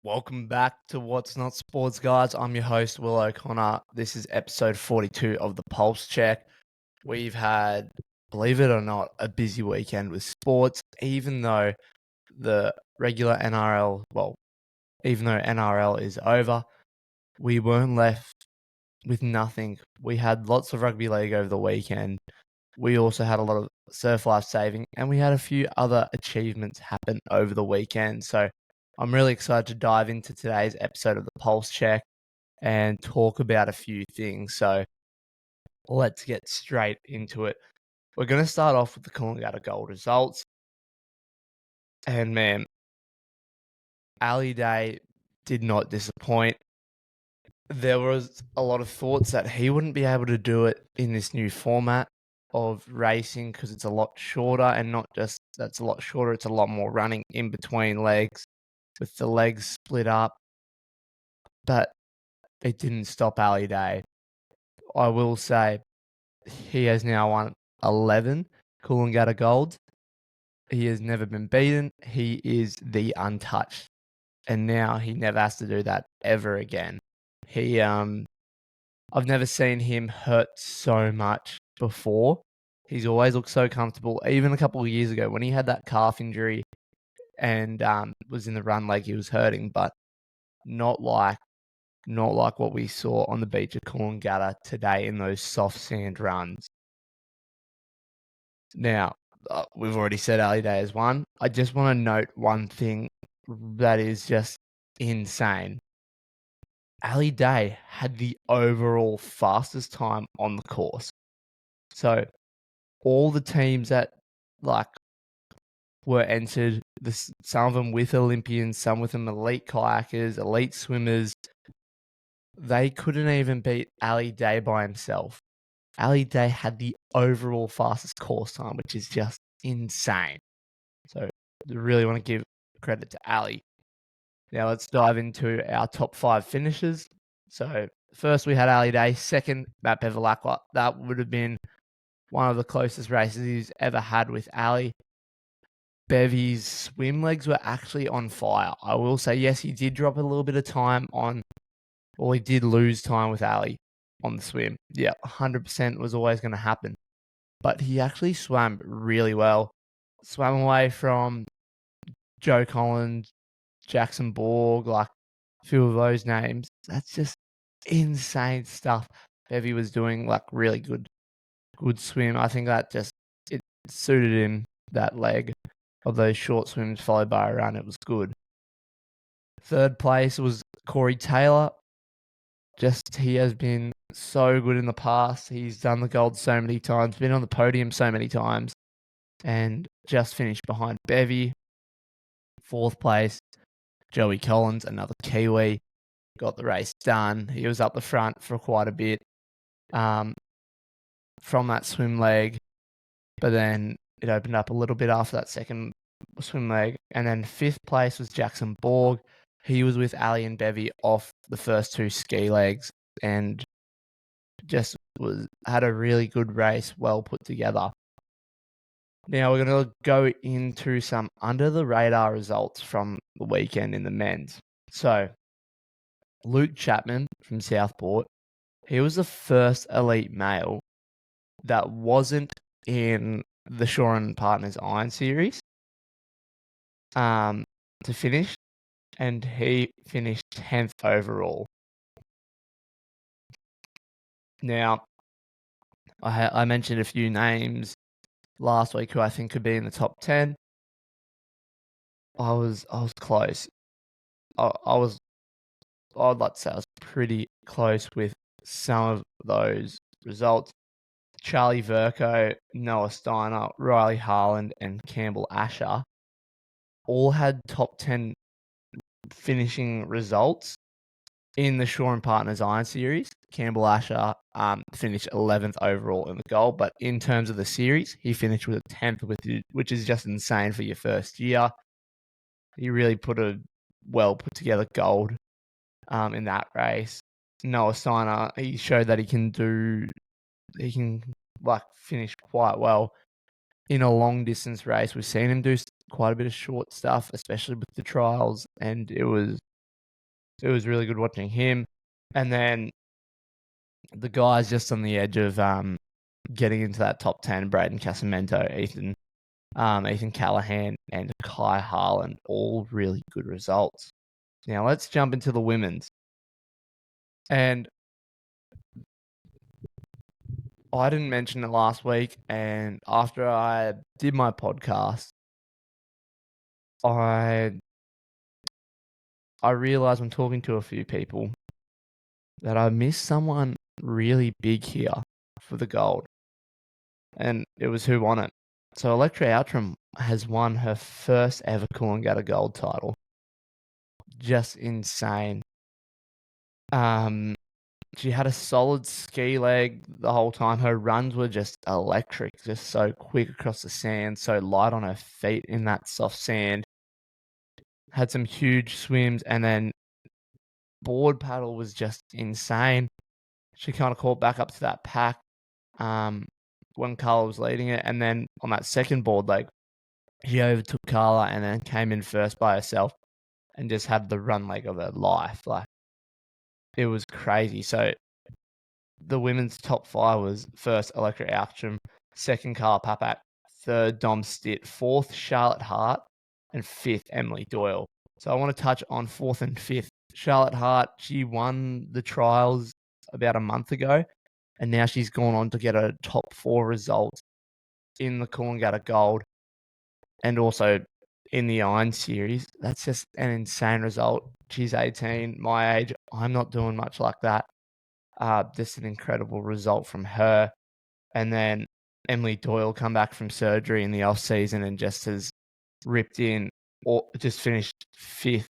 Welcome back to What's Not Sports, guys. I'm your host, Will O'Connor. This is episode 42 of the Pulse Check. We've had, believe it or not, a busy weekend with sports, even though the regular NRL, even though NRL is over, we weren't left with nothing. We had lots of rugby league over the weekend. We also had a lot of surf life saving, and we had a few other achievements happen over the weekend. So I'm really excited to dive into today's episode of the Pulse Check and talk about a few things. So let's get straight into it. We're going to start off with the Coolangatta Gold results. And man, Ali Day did not disappoint. There was a lot of thoughts that he wouldn't be able to do it in this new format of racing because it's a lot shorter, and not just that's a lot shorter, it's a lot more running in between legs with the legs split up. But it didn't stop Ali Day. I will say he has now won 11 Coolangatta Golds. He has never been beaten. He is the untouched. And now he never has to do that ever again. I've never seen him hurt so much before. He's always looked so comfortable. Even a couple of years ago when he had that calf injury and was in the run leg, he was hurting, but not like what we saw on the beach of Coolangatta today in those soft sand runs. Now, we've already said Ali Day has won. I just want to note one thing that is just insane. Ali Day had the overall fastest time on the course. So all the teams that were entered, some of them with Olympians, some with them elite kayakers, elite swimmers, they couldn't even beat Ali Day by himself. Ali Day had the overall fastest course time, which is just insane. So I really want to give credit to Ali. Now let's dive into our top 5 finishes. So first we had Ali Day, second Matt Bevilacqua. That would have been one of the closest races he's ever had with Ali. Bevy's swim legs were actually on fire. I will say, yes, he did drop a little bit of time he did lose time with Ali on the swim. Yeah, 100% was always going to happen. But he actually swam really well. Swam away from Joe Collins, Jackson Borg, like a few of those names. That's just insane stuff Bevy was doing, like really good swim. I think that it suited him, that leg of those short swims followed by a run. It was good. Third place was Corey Taylor. He has been so good in the past. He's done the gold so many times, been on the podium so many times, and just finished behind Bevy. Fourth place, Joey Collins, another Kiwi, got the race done. He was up the front for quite a bit from that swim leg, but then it opened up a little bit after that second swim leg. And then fifth place was Jackson Borg. He was with Ali and Bevy off the first two ski legs and had a really good race, well put together. Now we're going to go into some under the radar results from the weekend in the men's. So Luke Chapman from Southport, he was the first elite male that wasn't in the Shaw and Partners Iron Series to finish, and he finished 10th overall. Now, I mentioned a few names last week who I think could be in the top 10. I was close. I'd like to say I was pretty close with some of those results. Charlie Verco, Noah Steiner, Riley Harland, and Campbell Asher all had top 10 finishing results in the Shaw and Partners Iron Series. Campbell Asher finished 11th overall in the gold, but in terms of the series, he finished with a 10th, which is just insane for your first year. He really put a well put together gold in that race. Noah Steiner, he showed that he can finish quite well in a long distance race. We've seen him do quite a bit of short stuff, especially with the trials, and it was It was really good watching him. And then the guys just on the edge of getting into that top 10, Braden Casamento, Ethan Callahan, and Kai Harlan, all really good results. Now let's jump into the women's. And I didn't mention it last week, and after I did my podcast, I realized when talking to a few people that I missed someone really big here for the gold, and it was who won it. So Electra Outram has won her first ever Coolangatta gold title. Just insane. She had a solid ski leg the whole time. Her runs were just electric, just so quick across the sand, so light on her feet in that soft sand. Had some huge swims, and then board paddle was just insane. She kind of caught back up to that pack when Carla was leading it, and then on that second board leg, she overtook Carla and then came in first by herself and just had the run leg of her life. Like, it was crazy. So the women's top 5 was first Electra Outram, second Carla Papak, third Dom Stitt, fourth Charlotte Hart, and fifth Emily Doyle. So I want to touch on fourth and fifth. Charlotte Hart, she won the trials about a month ago, and now she's gone on to get a top 4 result in the Coolangatta Gold and also in the Iron Series. That's just an insane result. She's 18, my age. I'm not doing much like that. Just an incredible result from her. And then Emily Doyle come back from surgery in the off season and just has ripped in, or just finished 5th.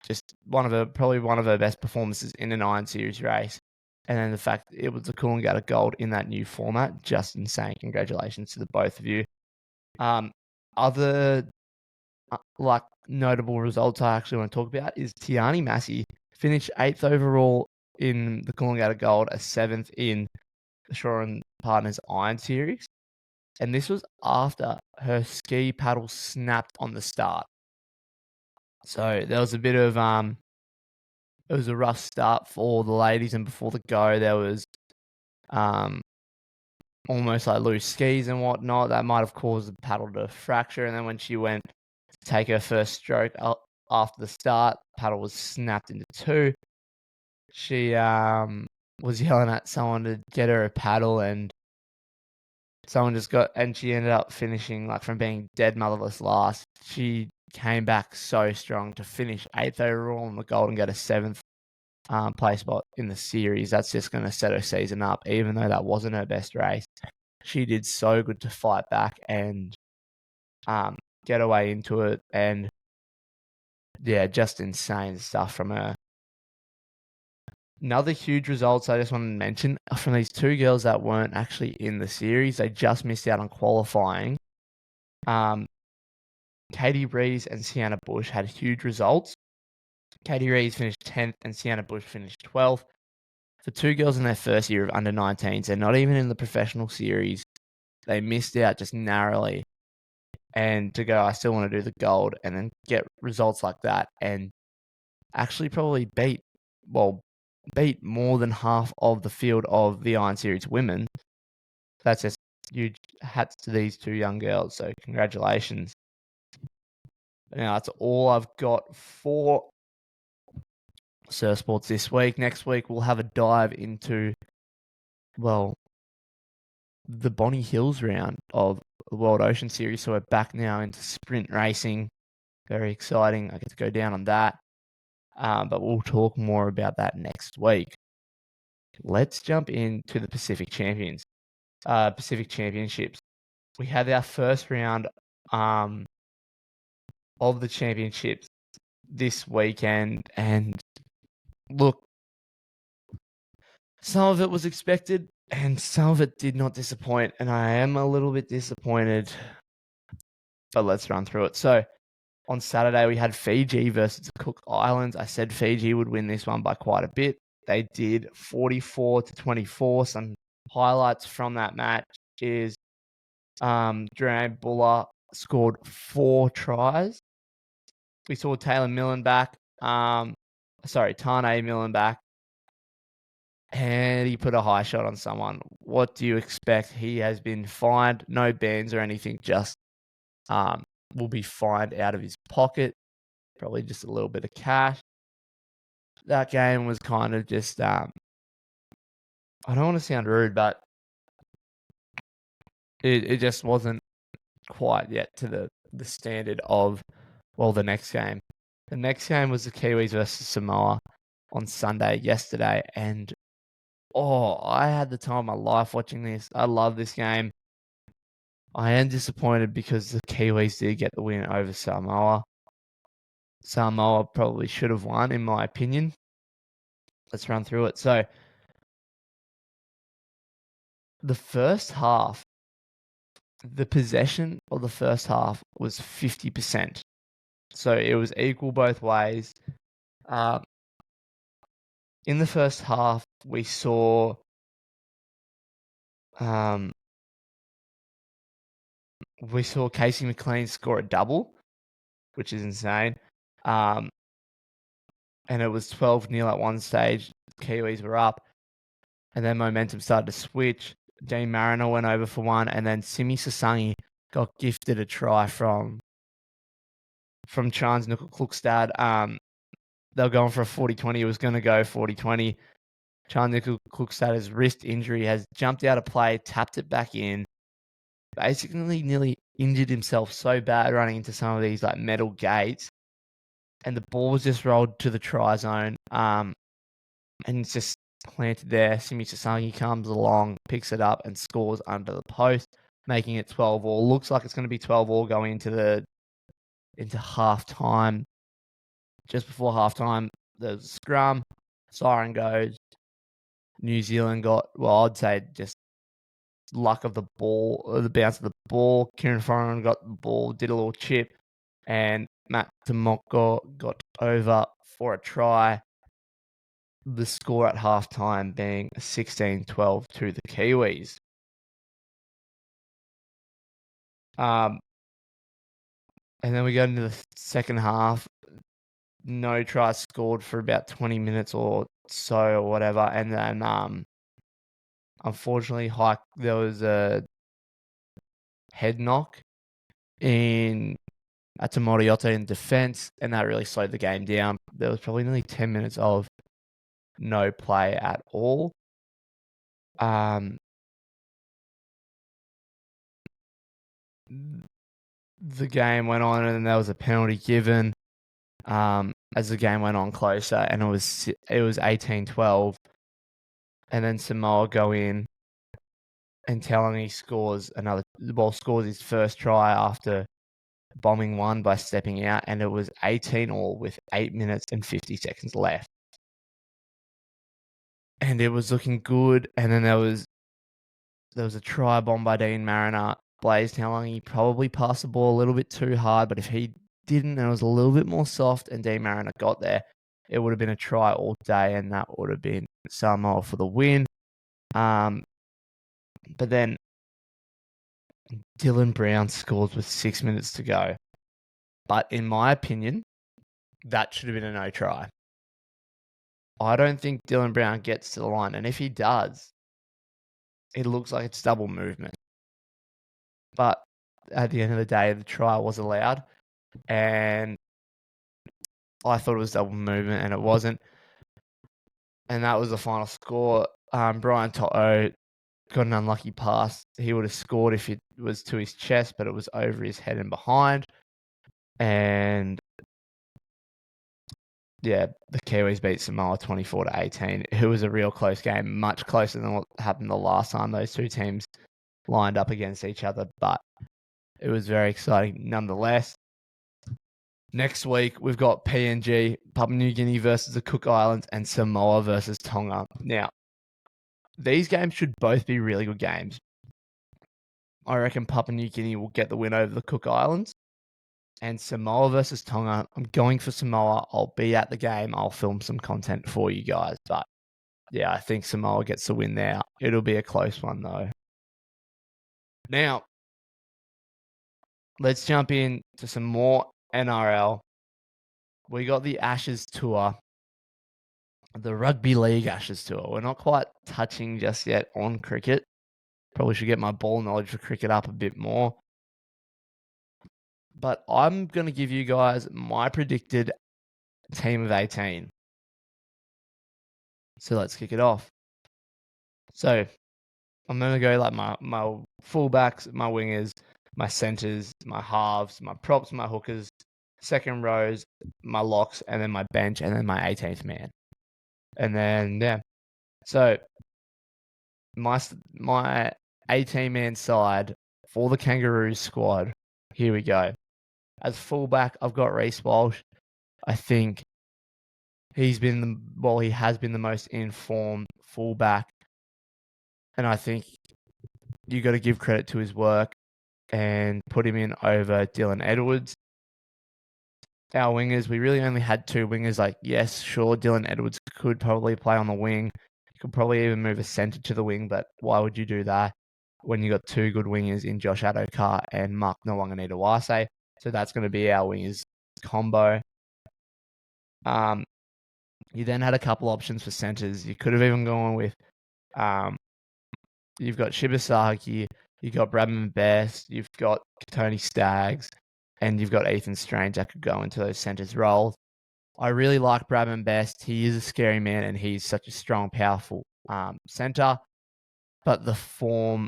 Just probably one of her best performances in an Iron Series race. And then the fact it was the Coolangatta Gold in that new format, just insane. Congratulations to the both of you. Other notable results I actually want to talk about is Tiani Massey finished 8th overall in the Coolangatta Gold, a 7th in the Shaw and Partners Iron Series. And this was after her ski paddle snapped on the start. So there was a bit of it was a rough start for the ladies, and before the go there was almost like loose skis and whatnot that might have caused the paddle to fracture. And then when she went to take her first stroke after the start, paddle was snapped into 2. She was yelling at someone to get her a paddle, and someone just and she ended up finishing, like, from being dead motherless last. She came back so strong to finish 8th overall in the gold and get a 7th place spot in the series. That's just going to set her season up, even though that wasn't her best race. She did so good to fight back and get her way into it. And yeah, just insane stuff from her. Another huge results I just want to mention from these 2 girls that weren't actually in the series. They just missed out on qualifying. Katie Rees and Sienna Bush had huge results. Katie Rees finished 10th and Sienna Bush finished 12th. For 2 girls in their first year of under 19s, they're not even in the professional series. They missed out just narrowly. And to go, I still want to do the gold, and then get results like that and actually probably beat more than half of the field of the Iron Series women. That's just huge hats to these 2 young girls. So congratulations. Now that's all I've got for Surf Sports this week. Next week we'll have a dive into, the Bonnie Hills round of the World Ocean Series. So we're back now into sprint racing. Very exciting. I get to go down on that. But we'll talk more about that next week. Let's jump into the Pacific Championships. We had our first round of the championships this weekend, and look, some of it was expected and some of it did not disappoint, and I am a little bit disappointed, but let's run through it. So on Saturday we had Fiji versus the Cook Islands. I said Fiji would win this one by quite a bit. They did, 44-24. Some highlights from that match is Jermaine Buller scored 4 tries. We saw Taylor Millen back. Tane Millenback, and he put a high shot on someone. What do you expect? He has been fined, no bans or anything, just will be fined out of his pocket, probably just a little bit of cash. That game was kind of just, I don't want to sound rude, but it just wasn't quite yet to the standard of, well, the next game. The next game was the Kiwis versus Samoa on Sunday yesterday, and I had the time of my life watching this. I love this game. I am disappointed because the Kiwis did get the win over Samoa. Samoa probably should have won, in my opinion. Let's run through it. So, the first half, the possession of the first half was 50%. So, it was equal both ways. In the first half, we saw Casey McLean score a double, which is insane. And it was 12-0 at one stage. Kiwis were up. And then momentum started to switch. Dean Mariner went over for one. And then Simi Sasangi got gifted a try from Chance Klukstad. They were going for a 40-20. It was going to go 40-20. Chance Klukstad's wrist injury has jumped out of play, tapped it back in. Basically nearly injured himself so bad running into some of these like metal gates. And the ball was just rolled to the try zone. And it's just planted there. Simi Sasangi comes along, picks it up, and scores under the post, making it 12-all. Looks like it's going to be 12-all going into halftime. Just before halftime, there's a scrum, siren goes. New Zealand got, well, I'd say just luck of the ball, or the bounce of the ball. Kieran Foran got the ball, did a little chip, and Matt Tomoko got over for a try. The score at halftime being 16-12 to the Kiwis. And then we go into the second half. No tries scored for about 20 minutes or so or whatever. And then, unfortunately, there was a head knock at Morioto in defense, and that really slowed the game down. There was probably nearly 10 minutes of no play at all. The game went on, and then there was a penalty given as the game went on closer, and it was 18-12. And then Samoa go in, and Talani scores his first try after bombing one by stepping out, and it was 18-all with 8 minutes and 50 seconds left. And it was looking good, and then there was a try bomb by Dean Mariner. Blaze Talangi probably passed the ball a little bit too hard, but if he didn't and it was a little bit more soft and Dean Mariner got there, it would have been a try all day, and that would have been Samoa for the win. But then Dylan Brown scores with 6 minutes to go. But in my opinion, that should have been a no try. I don't think Dylan Brown gets to the line, and if he does, it looks like it's double movement. But at the end of the day, the try was allowed, and I thought it was double movement, and it wasn't. And that was the final score. Brian To'o got an unlucky pass. He would have scored if it was to his chest, but it was over his head and behind. And yeah, the Kiwis beat Samoa 24-18. It was a real close game, much closer than what happened the last time those two teams lined up against each other. But it was very exciting nonetheless. Next week, we've got PNG, Papua New Guinea versus the Cook Islands, and Samoa versus Tonga. Now, these games should both be really good games. I reckon Papua New Guinea will get the win over the Cook Islands. And Samoa versus Tonga, I'm going for Samoa. I'll be at the game. I'll film some content for you guys. But yeah, I think Samoa gets the win there. It'll be a close one, though. Now, let's jump in to some more NRL. We got the Ashes tour the Rugby League Ashes tour. We're not quite touching just yet on cricket. Probably should get my ball knowledge for cricket up a bit more. But I'm going to give you guys my predicted team of 18. So let's kick it off. So I'm going to go like my fullbacks, my wingers, my centers, my halves, my props, my hookers, second rows, my locks, and then my bench, and then my 18th man. And then, yeah. So my 18-man side for the Kangaroos squad. Here we go. As fullback, I've got Reece Walsh. I think he has been the most informed fullback, and I think you got to give credit to his work and put him in over Dylan Edwards. Our wingers, we really only had two wingers. Like, yes, sure, Dylan Edwards could probably play on the wing. You could probably even move a centre to the wing, but why would you do that when you got two good wingers in Josh Adokar and Mark Nawaqanitawase? So that's going to be our wingers combo. You then had a couple options for centres. You could have even gone with, you've got Shibasaki, you've got Bradman Best, you've got Tony Staggs, and you've got Ethan Strange that could go into those centres roles. I really like Bradman Best. He is a scary man, and he's such a strong, powerful centre. But the form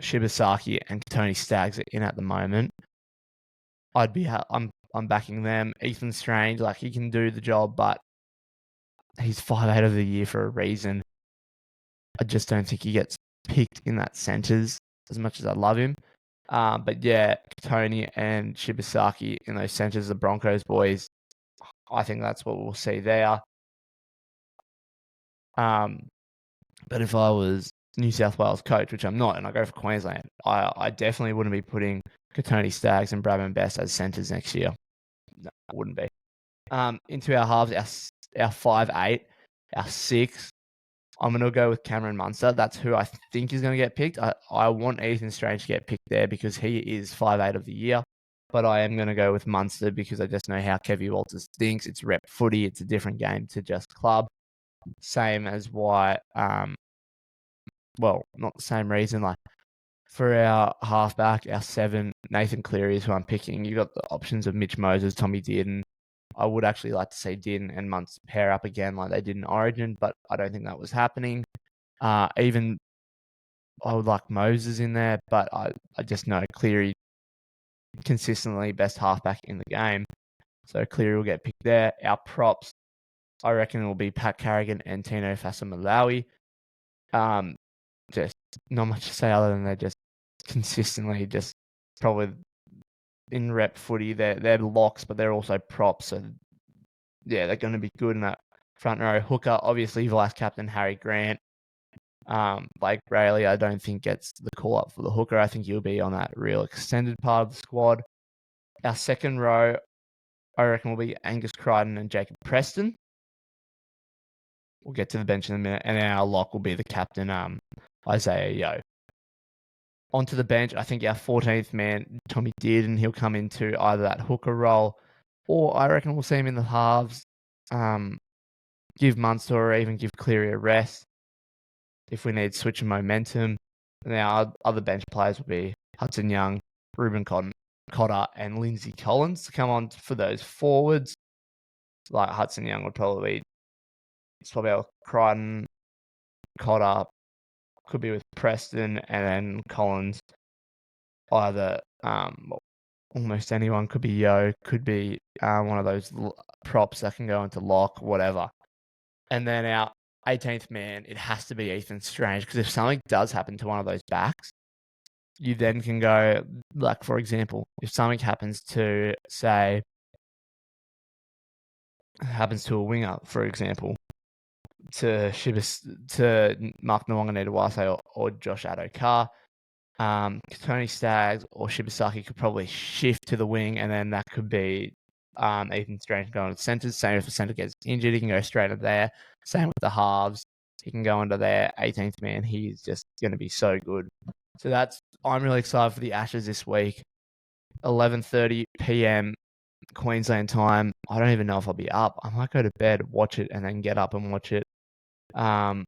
Shibasaki and Tony Staggs are in at the moment, I'm backing them. Ethan Strange, like, he can do the job, but he's 5'8" of the year for a reason. I just don't think he gets picked in that centres as much as I love him. But yeah, Tony and Shibasaki in those centres, the Broncos boys, I think that's what we'll see there. But if I was New South Wales coach, which I'm not, and I go for Queensland, I definitely wouldn't be putting Tony Staggs and Bradman Best as centres next year. No, I wouldn't be. Into our halves, our 5'8", our 6. I'm going to go with Cameron Munster. That's who I think is going to get picked. I want Ethan Strange to get picked there because he is 5'8" of the year. But I am going to go with Munster because I just know how Kevy Walters thinks. It's rep footy. It's a different game to just club. Same as why, well, not the same reason. Like, for our halfback, our 7, Nathan Cleary is who I'm picking. You've got the options of Mitch Moses, Tommy Dearden. I would actually like to see Dearden and Munster pair up again like they did in Origin, but I don't think that was happening. Even I would like Moses in there, but I just know Cleary consistently best halfback in the game. So Cleary will get picked there. Our props, I reckon, will be Pat Carrigan and Tino Fasamalawi. Just not much to say other than they're just consistently just probably in rep footy. They're locks, but they're also props. So yeah, they're going to be good in that front row. Hooker, obviously, vice captain Harry Grant. Blake Brayley, I don't think gets the call up for the hooker. I think he'll be on that real extended part of the squad. Our second row, I reckon, will be Angus Crichton and Jacob Preston. We'll get to the bench in a minute. And then our lock will be the captain, Isaiah Yeo. Onto the bench, I think our 14th man, Tommy Dearden, he'll come into either that hooker role, or I reckon we'll see him in the halves, give Munster or even give Cleary a rest if we need switch of momentum. And our other bench players will be Hudson Young, Ruben Cotter, and Lindsay Collins to come on for those forwards. Like Hudson Young would probably swap out Crichton, Cotter, could be with Preston, and then Collins. Either almost anyone, could be Yo, could be one of those props that can go into lock, whatever. And then our 18th man, it has to be Ethan Strange, because if something does happen to one of those backs, you then can go, like, for example, if something happens to, say, a winger, for example, to Mark Nawaqanitawase or Josh Adokar, Tony Staggs or Shibasaki could probably shift to the wing, and then that could be Ethan Strange going to the centres. Same if the centre gets injured, he can go straight into there. Same with the halves. He can go into there. 18th man, he's just going to be so good. So I'm really excited for the Ashes this week. 11:30 p.m. Queensland time. I don't even know if I'll be up. I might go to bed, watch it, and then get up and watch it. Yeah,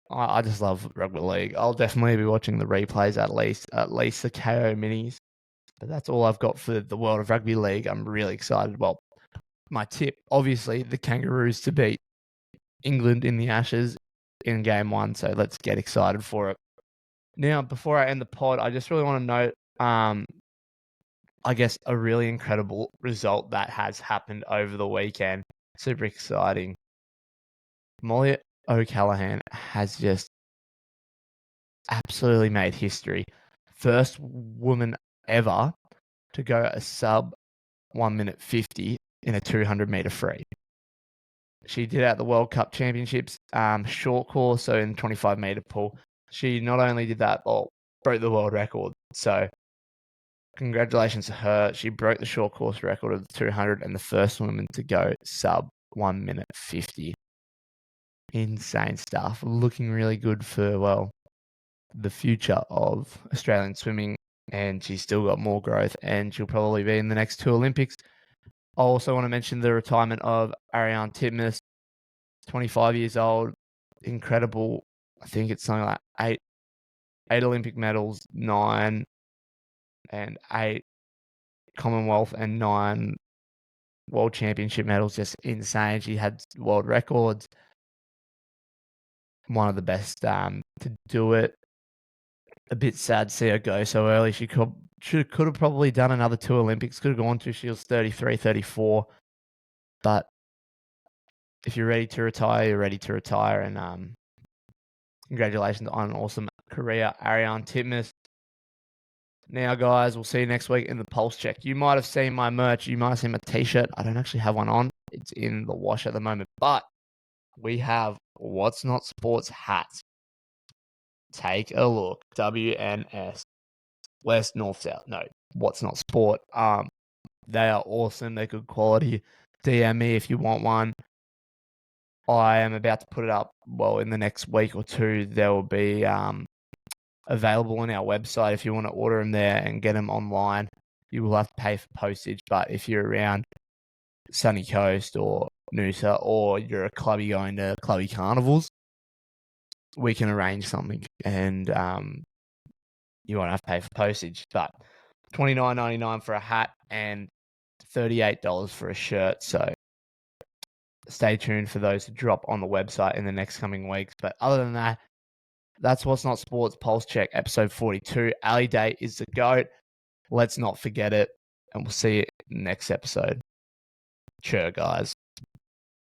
I just love rugby league. I'll definitely be watching the replays at least the KO minis. But that's all I've got for the world of rugby league. I'm really excited. Well, my tip, obviously, the Kangaroos to beat England in the Ashes in game 1. So let's get excited for it. Now, before I end the pod, I just really want to note, I guess, a really incredible result that has happened over the weekend. Super exciting. Molly O'Callaghan has just absolutely made history. First woman ever to go a sub 1 minute 50 in a 200 meter free. She did it at the World Cup Championships, short course, so in 25 meter pool. She not only did that, but broke the world record. So congratulations to her. She broke the short course record of the 200 and the first woman to go sub 1 minute 50. Insane stuff. Looking really good for, well, the future of Australian swimming, and she's still got more growth, and she'll probably be in the next 2 Olympics. I also want to mention the retirement of Ariane Titmus, 25 years old, incredible. I think it's something like eight Olympic medals, 9 and 8 Commonwealth and 9 World Championship medals. Just insane. She had world records. One of the best to do it. A bit sad to see her go so early. She could have probably done another 2 Olympics. Could have gone to. She was 33, 34. But if you're ready to retire, you're ready to retire. And congratulations on an awesome career, Ariane Titmus. Now, guys, we'll see you next week in the Pulse Check. You might have seen my merch. You might have seen my T-shirt. I don't actually have one on. It's in the wash at the moment. But we have What's Not Sports hats. Take a look. WNS. West, North, South. No, What's Not Sport. They are awesome. They're good quality. DM me if you want one. I am about to put it up. Well, in the next week or 2, there will be available on our website. If you want to order them there and get them online, you will have to pay for postage. But if you're around Sunny Coast or Noosa, or you're a clubby going to clubby carnivals, we can arrange something, and you won't have to pay for postage. But $29.99 for a hat and $38 for a shirt. So stay tuned for those to drop on the website in the next coming weeks. But other than that, that's What's Not Sports Pulse Check, episode 42. Ali Day is the GOAT. Let's not forget it. And we'll see you next episode. Cheer, guys.